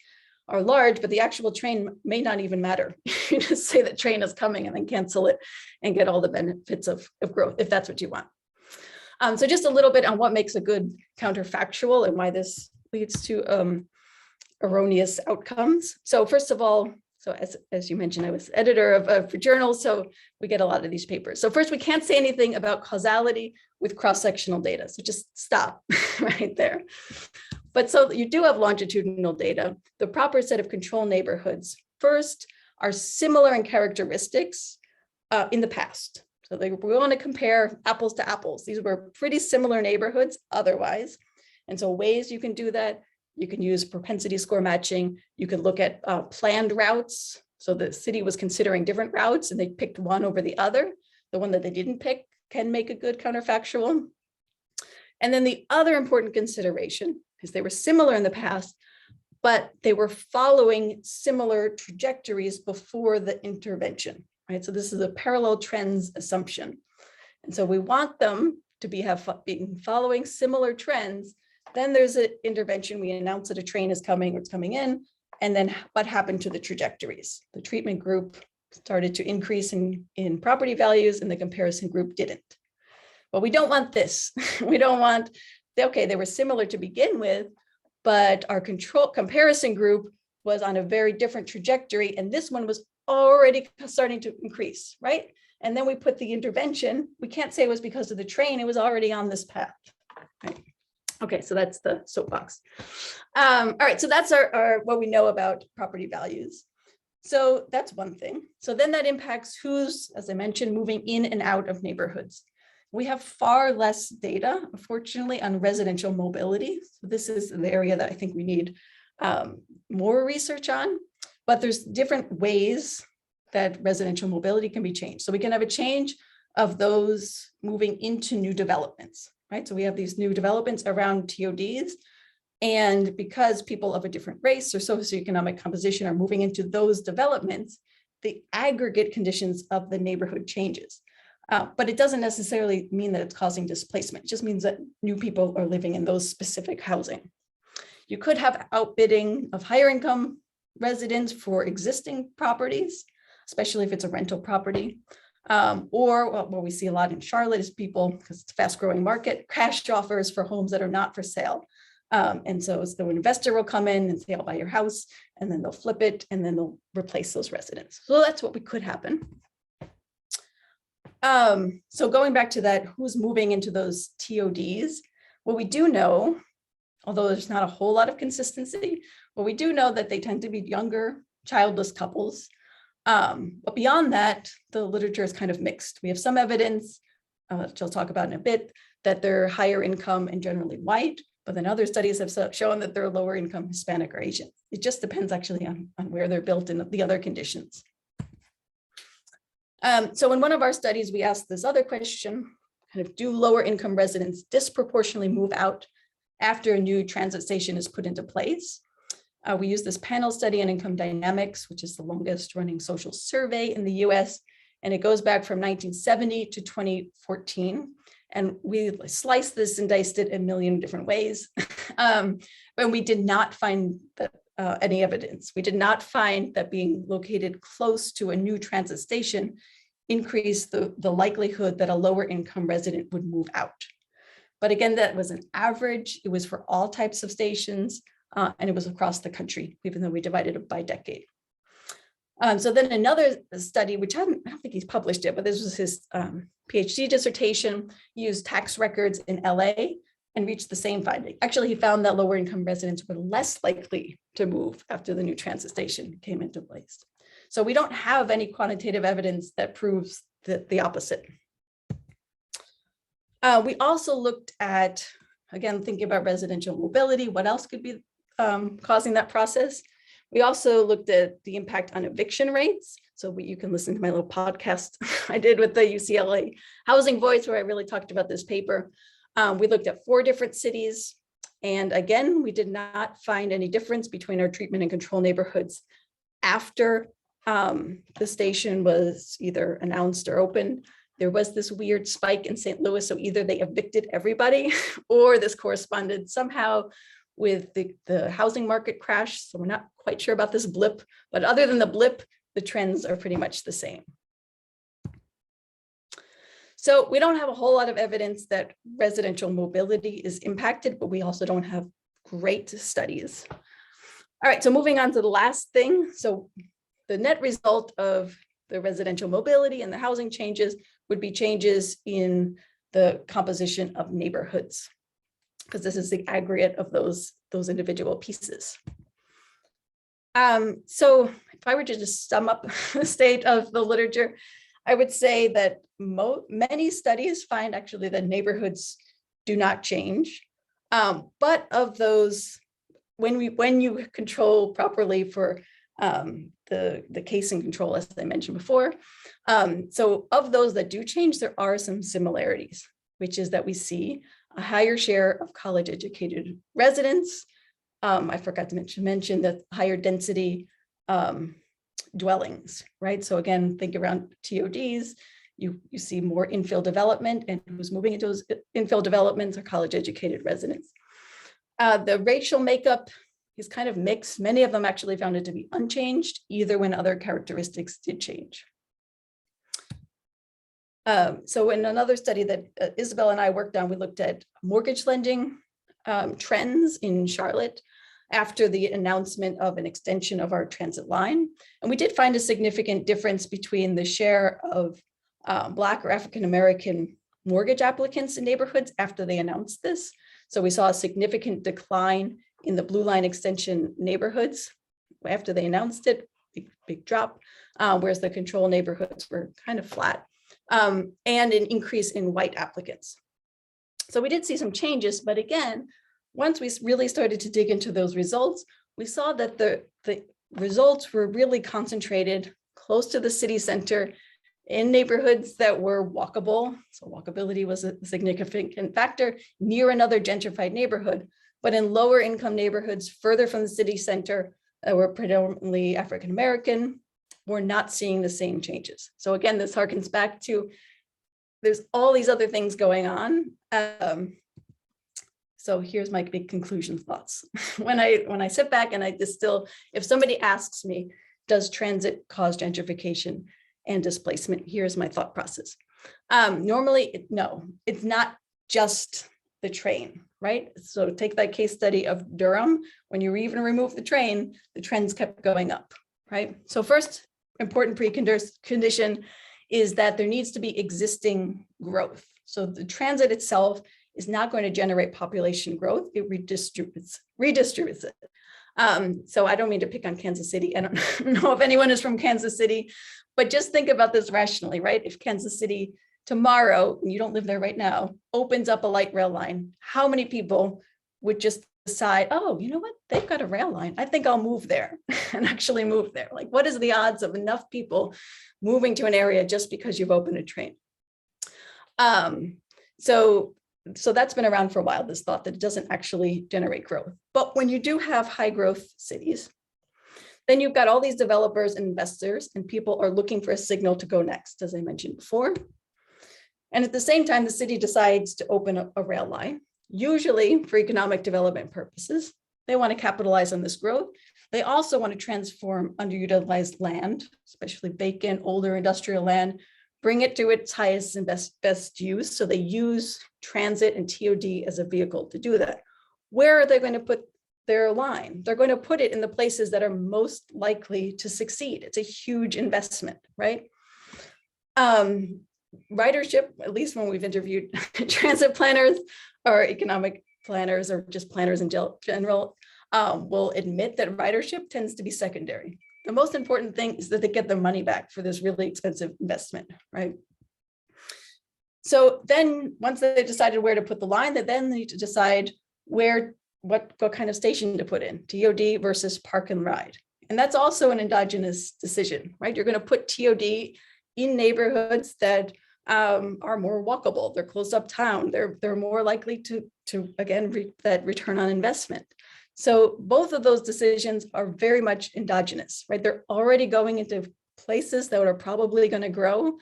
are large, but the actual train may not even matter. You just say the train is coming and then cancel it and get all the benefits of growth, if that's what you want. So just a little bit on what makes a good counterfactual and why this leads to erroneous outcomes. So first of all, so as you mentioned, I was editor of a journal, so we get a lot of these papers. So first, we can't say anything about causality with cross-sectional data. So just stop right there. But so you do have longitudinal data. The proper set of control neighborhoods first are similar in characteristics in the past. So we want to compare apples to apples. These were pretty similar neighborhoods otherwise. And so ways you can do that, you can use propensity score matching. You can look at planned routes. So the city was considering different routes and they picked one over the other. The one that they didn't pick can make a good counterfactual. And then the other important consideration is they were similar in the past, but they were following similar trajectories before the intervention, right? So this is a parallel trends assumption. And so we want them to be following similar trends. Then there's an intervention. We announce that a train is coming or it's coming in. And then what happened to the trajectories? The treatment group started to increase in property values and the comparison group didn't. But we don't want this. We don't want they were similar to begin with, but our comparison group was on a very different trajectory, and this one was already starting to increase, right? And then we put the intervention. We can't say it was because of the train, it was already on this path, right? Okay, so that's the soapbox. All right, so that's our what we know about property values. So that's one thing. So then that impacts who's, as I mentioned, moving in and out of neighborhoods. We have far less data, unfortunately, on residential mobility. So this is the area that I think we need more research on, but there's different ways that residential mobility can be changed. So we can have a change of those moving into new developments, right? So we have these new developments around TODs, and because people of a different race or socioeconomic composition are moving into those developments, the aggregate conditions of the neighborhood changes. But it doesn't necessarily mean that it's causing displacement. It just means that new people are living in those specific housing. You could have outbidding of higher income residents for existing properties, especially if it's a rental property. Or what we see a lot in Charlotte is people, because it's a fast growing market, cash offers for homes that are not for sale. And so an investor will come in and say, I'll buy your house, and then they'll flip it, and then they'll replace those residents. So that's what could happen. So going back to that, who's moving into those TODs? What we do know, although there's not a whole lot of consistency, but we do know that they tend to be younger, childless couples. But beyond that, the literature is kind of mixed. We have some evidence, which I'll talk about in a bit, that they're higher income and generally white, but then other studies have shown that they're lower income Hispanic or Asian. It just depends actually on where they're built and the other conditions. So in one of our studies, we asked this other question, kind of, do lower income residents disproportionately move out after a new transit station is put into place? We used this panel study on income dynamics, which is the longest running social survey in the US, and it goes back from 1970 to 2014. And we sliced this and diced it a million different ways, but we did not find that, any evidence. We did not find that being located close to a new transit station increased the likelihood that a lower income resident would move out. But again, that was an average. It was for all types of stations, and it was across the country, even though we divided it by decade. So then another study, which I don't think he's published it, but this was his PhD dissertation, used tax records in LA and reached the same finding. Actually, he found that lower income residents were less likely to move after the new transit station came into place. So we don't have any quantitative evidence that proves the opposite. We also looked at, again, thinking about residential mobility, what else could be causing that process? We also looked at the impact on eviction rates. So you can listen to my little podcast I did with the UCLA Housing Voice, where I really talked about this paper. We looked at 4 different cities. And again, we did not find any difference between our treatment and control neighborhoods after the station was either announced or opened. There was this weird spike in St. Louis. So either they evicted everybody or this corresponded somehow with the housing market crash. So we're not quite sure about this blip, but other than the blip, the trends are pretty much the same. So we don't have a whole lot of evidence that residential mobility is impacted, but we also don't have great studies. All right, so moving on to the last thing. So the net result of the residential mobility and the housing changes would be changes in the composition of neighborhoods, because this is the aggregate of those individual pieces. So if I were to just sum up the state of the literature, I would say that many studies find actually that neighborhoods do not change. But of those, when you control properly for the case and control, as I mentioned before, so of those that do change, there are some similarities, which is that we see a higher share of college-educated residents. I forgot to mention that higher density dwellings, right? So again, think around TODs, you see more infill development, and who's moving into those infill developments are college-educated residents. The racial makeup is kind of mixed. Many of them actually found it to be unchanged, either when other characteristics did change. So in another study that Isabel and I worked on, we looked at mortgage lending trends in Charlotte after the announcement of an extension of our transit line. And we did find a significant difference between the share of Black or African-American mortgage applicants in neighborhoods after they announced this. So we saw a significant decline in the Blue Line extension neighborhoods after they announced it, big drop, whereas the control neighborhoods were kind of flat, and an increase in white applicants. So we did see some changes, but again, once we really started to dig into those results, we saw that the results were really concentrated close to the city center in neighborhoods that were walkable. So walkability was a significant factor near another gentrified neighborhood, but in lower income neighborhoods further from the city center that were predominantly African-American, we're not seeing the same changes. So again, this harkens back to there's all these other things going on. So here's my big conclusion thoughts. When I sit back and I distill, if somebody asks me, does transit cause gentrification and displacement? Here's my thought process. Normally, no, it's not just the train, right? So take that case study of Durham. When you even remove the train, the trends kept going up, right? So first important precondition is that there needs to be existing growth. So the transit itself is not going to generate population growth. It redistributes it. So I don't mean to pick on Kansas City. I don't know if anyone is from Kansas City, but just think about this rationally, right? If Kansas City tomorrow, and you don't live there right now, opens up a light rail line, how many people would just decide, oh, you know what? They've got a rail line. I think I'll move there and actually move there. Like, what is the odds of enough people moving to an area just because you've opened a train? So that's been around for a while, this thought that it doesn't actually generate growth. But when you do have high growth cities, then you've got all these developers and investors, and people are looking for a signal to go next, as I mentioned before. And at the same time, the city decides to open a rail line, usually for economic development purposes. They want to capitalize on this growth. They also want to transform underutilized land, especially vacant, older industrial land, bring it to its highest and best use. So they use transit and TOD as a vehicle to do that. Where are they going to put their line? They're going to put it in the places that are most likely to succeed. It's a huge investment, right? Ridership, at least when we've interviewed transit planners or economic planners or just planners in general, will admit that ridership tends to be secondary. The most important thing is that they get their money back for this really expensive investment, right? So then once they decided where to put the line, they then need to decide what kind of station to put in, TOD versus park and ride. And that's also an endogenous decision, right? You're going to put TOD in neighborhoods that are more walkable. They're close uptown. They're more likely to again, that return on investment. So both of those decisions are very much endogenous, right? They're already going into places that are probably going to grow,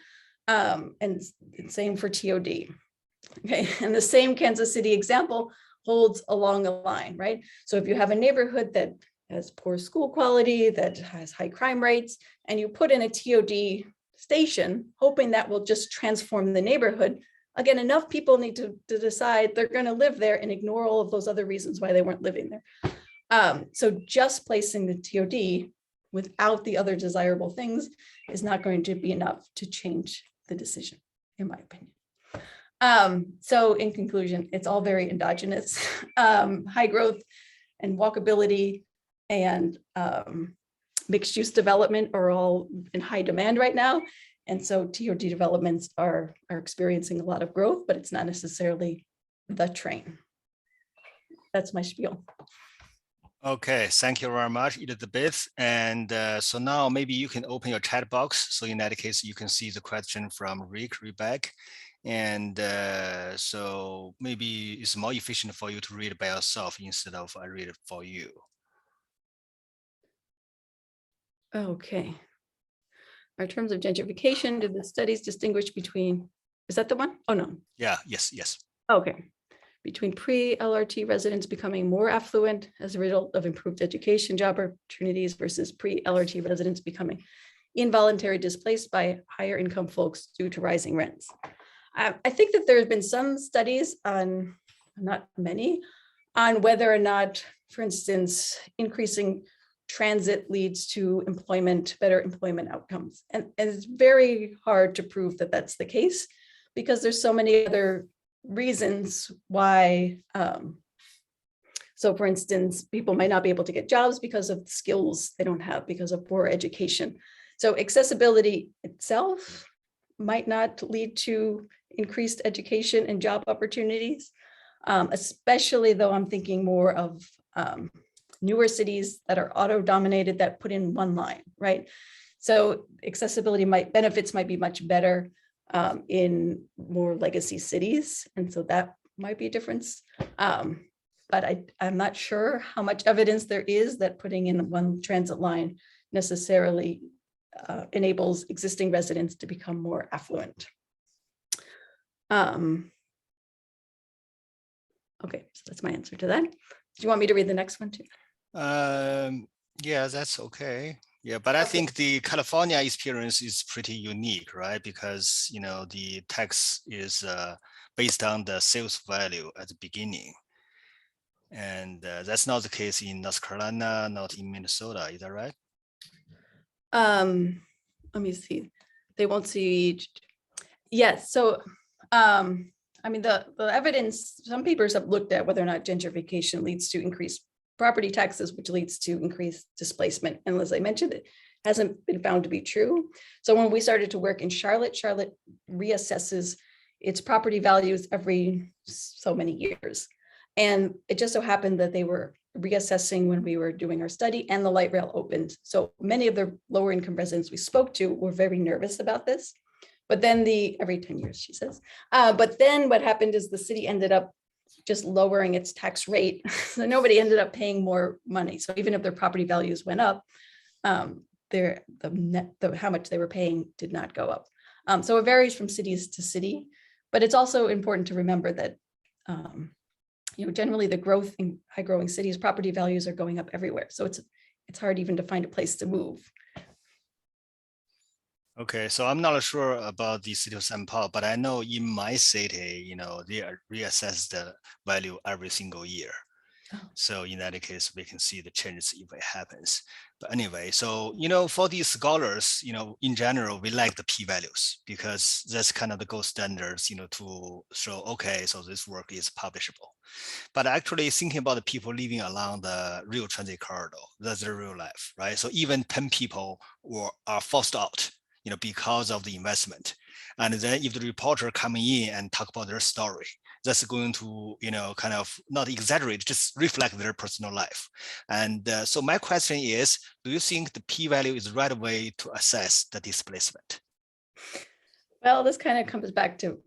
and same for TOD. Okay, and the same Kansas City example holds along the line, right? So if you have a neighborhood that has poor school quality, that has high crime rates, and you put in a TOD station, hoping that will just transform the neighborhood, again, enough people need to decide they're going to live there and ignore all of those other reasons why they weren't living there. So just placing the TOD without the other desirable things is not going to be enough to change the decision, in my opinion. So in conclusion, it's all very endogenous. High growth and walkability and mixed use development are all in high demand right now. And so TOD developments are experiencing a lot of growth, but it's not necessarily the train. That's my spiel. Okay, thank you very much, Elizabeth. And so now maybe you can open your chat box. So in that case, you can see the question from Rebecca. And so maybe it's more efficient for you to read it by yourself instead of I read it for you. Okay. In terms of gentrification, did the studies distinguish between, is that the one? Oh, no. Yeah, yes. Okay. Between pre-LRT residents becoming more affluent as a result of improved education, job opportunities versus pre-LRT residents becoming involuntary displaced by higher income folks due to rising rents. I think that there have been some studies on, not many, on whether or not, for instance, increasing transit leads to employment, better employment outcomes. And it's very hard to prove that that's the case because there's so many other reasons why. So for instance, people might not be able to get jobs because of skills they don't have because of poor education. So accessibility itself might not lead to increased education and job opportunities, especially though I'm thinking more of newer cities that are auto-dominated that put in one line, right? So accessibility benefits might be much better in more legacy cities. And so that might be a difference. But I'm not sure how much evidence there is that putting in one transit line necessarily enables existing residents to become more affluent. Okay, so that's my answer to that. Do you want me to read the next one too? Yeah, that's okay. Yeah, but I think the California experience is pretty unique, right? Because, you know, the tax is based on the sales value at the beginning. And that's not the case in North Carolina, not in Minnesota, is that right? Let me see. They won't see. Yes. So, I mean, the evidence, some papers have looked at whether or not gentrification leads to increased property taxes, which leads to increased displacement. And as I mentioned, it hasn't been found to be true. So when we started to work in Charlotte, Charlotte reassesses its property values every so many years. And it just so happened that they were reassessing when we were doing our study and the light rail opened. So many of the lower income residents we spoke to were very nervous about this. But then every 10 years, she says. But then what happened is the city ended up just lowering its tax rate. So nobody ended up paying more money. So even if their property values went up, how much they were paying did not go up. So it varies from cities to city, but it's also important to remember that generally the growth in high growing cities, property values are going up everywhere. So it's hard even to find a place to move. Okay, so I'm not sure about the city of St. Paul, but I know in my city, you know, they reassess the value every single year. Oh. So in that case, we can see the changes if it happens. But anyway, so, you know, for these scholars, you know, in general, we like the p-values because that's kind of the gold standards, you know, to show, okay, so this work is publishable. But actually thinking about the people living along the real transit corridor, that's their real life, right? So even 10 people are forced out, you know, because of the investment. And then if the reporter coming in and talk about their story, that's going to, you know, kind of not exaggerate, just reflect their personal life. And so my question is, do you think the p-value is the right way to assess the displacement? Well, this kind of comes back to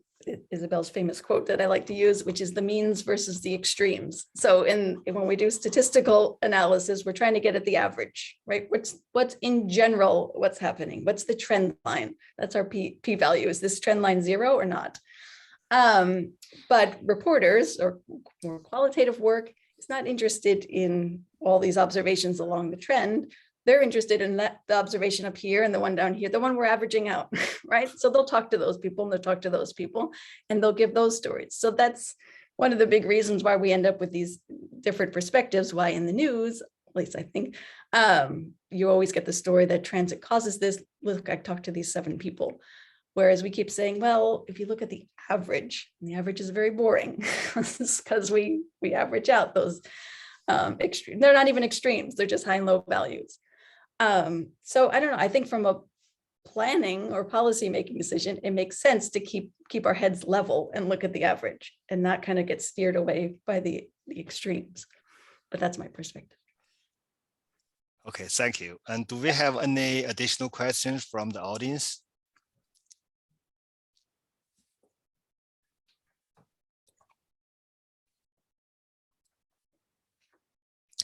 Isabel's famous quote that I like to use, which is the means versus the extremes. So when we do statistical analysis, we're trying to get at the average, right? What's in general, what's happening? What's the trend line? That's our p-value. Is this trend line 0 or not? But reporters or more qualitative work is not interested in all these observations along the trend. They're interested in the observation up here and the one down here, the one we're averaging out, right? So they'll talk to those people and they'll talk to those people and they'll give those stories. So that's one of the big reasons why we end up with these different perspectives, why in the news, at least I think, you always get the story that transit causes this. Look, I talked to these 7 people. Whereas we keep saying, well, if you look at the average, and the average is very boring because we average out those extremes. They're not even extremes, they're just high and low values. So I don't know, I think from a planning or policy making decision, it makes sense to keep our heads level and look at the average and not kind of get steered away by the extremes. But that's my perspective. Okay, thank you. And do we have any additional questions from the audience?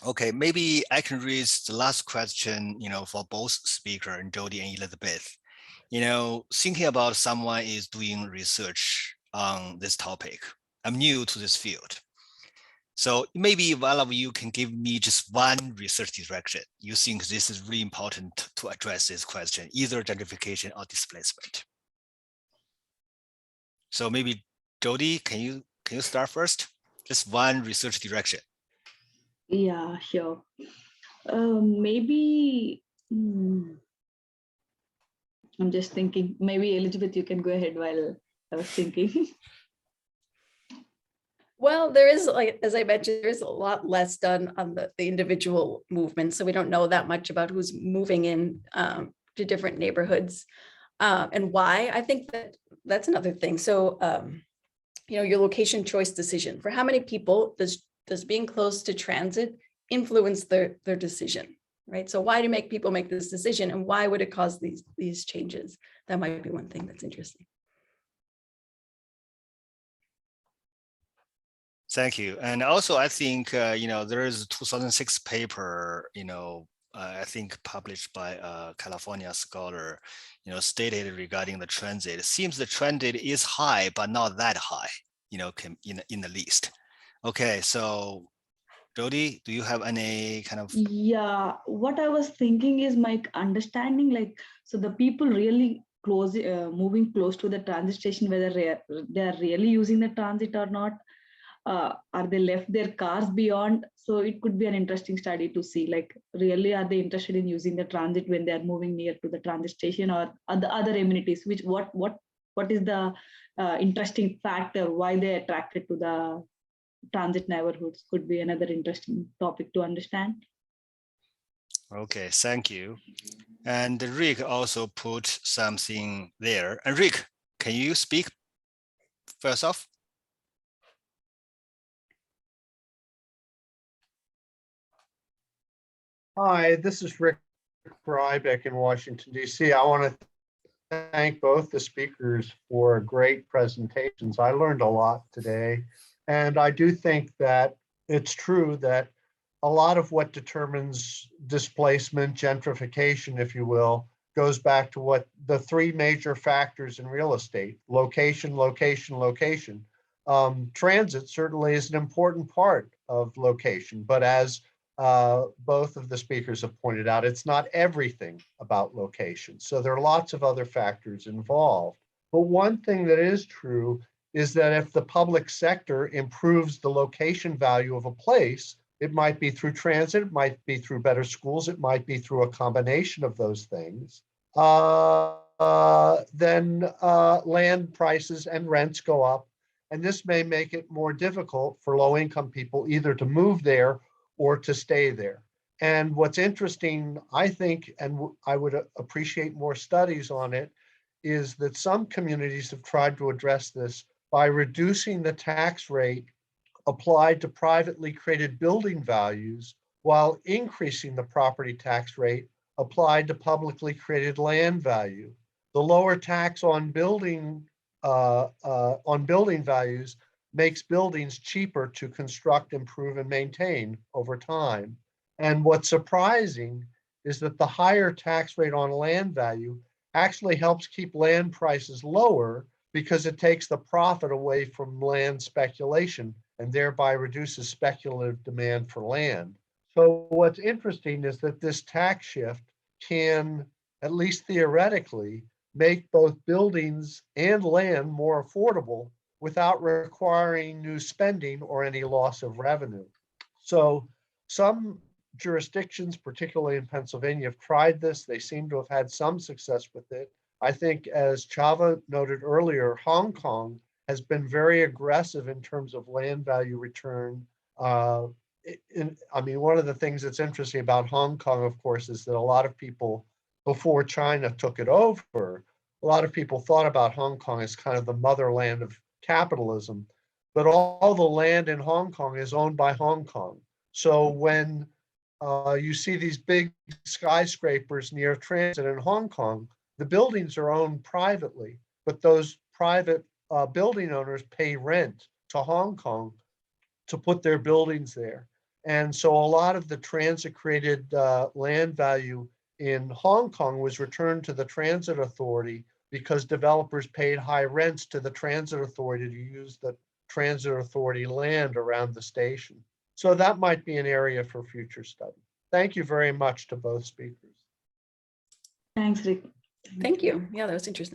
Okay, maybe I can raise the last question, you know, for both speaker and Jyothi and Elizabeth. You know, thinking about someone is doing research on this topic. I'm new to this field. So maybe one of you can give me just one research direction you think this is really important to address this question, either gentrification or displacement. So maybe Jyothi, can you start first? Just one research direction. Yeah, sure. Maybe I'm just thinking. Maybe Elizabeth, you can go ahead while I was thinking. Well, there is, like, as I mentioned, there's a lot less done on the individual movement. So we don't know that much about who's moving in to different neighborhoods and why. I think that's another thing. So, your location choice decision, for how many people does being close to transit influence their decision, right? So why do make people make this decision, and why would it cause these changes? That might be one thing that's interesting. Thank you. And also, I think, there is a 2006 paper, I think published by a California scholar, stated regarding the transit. It seems the transit is high, but not that high, in the least. Okay, so Jyothi, do you have any kind of? Yeah, what I was thinking is my understanding, like, so the people really close, moving close to the transit station, whether they are really using the transit or not. Are they left their cars beyond? So it could be an interesting study to see, like, really are they interested in using the transit when they are moving near to the transit station, or other amenities, which what is the interesting factor why they attracted to the transit neighborhoods, could be another interesting topic to understand. Okay, thank you. And Rick also put something there. And Rick, can you speak first off? Hi, this is Rick Rybeck in Washington, D.C. I want to thank both the speakers for great presentations. I learned a lot today. And I do think that it's true that a lot of what determines displacement, gentrification, if you will, goes back to what the three major factors in real estate: location, location, location. Transit certainly is an important part of location, but as both of the speakers have pointed out, it's not everything about location. So there are lots of other factors involved. But one thing that is true is that if the public sector improves the location value of a place, it might be through transit, it might be through better schools, it might be through a combination of those things, then land prices and rents go up. And this may make it more difficult for low-income people either to move there or to stay there. And what's interesting, I think, and I would appreciate more studies on it, is that some communities have tried to address this by reducing the tax rate applied to privately created building values while increasing the property tax rate applied to publicly created land value. The lower tax on building values makes buildings cheaper to construct, improve, and maintain over time. And what's surprising is that the higher tax rate on land value actually helps keep land prices lower because it takes the profit away from land speculation and thereby reduces speculative demand for land. So what's interesting is that this tax shift can, at least theoretically, make both buildings and land more affordable without requiring new spending or any loss of revenue. So some jurisdictions, particularly in Pennsylvania, have tried this. They seem to have had some success with it. I think, as Chava noted earlier, Hong Kong has been very aggressive in terms of land value return. I mean, one of the things that's interesting about Hong Kong, of course, is that a lot of people, before China took it over, a lot of people thought about Hong Kong as kind of the motherland of capitalism. But all the land in Hong Kong is owned by Hong Kong. So when you see these big skyscrapers near transit in Hong Kong, the buildings are owned privately, but those private building owners pay rent to Hong Kong to put their buildings there. And so a lot of the transit created land value in Hong Kong was returned to the transit authority because developers paid high rents to the transit authority to use the transit authority land around the station. So that might be an area for future study. Thank you very much to both speakers. Thanks, Rick. Thank you. Yeah, that was interesting.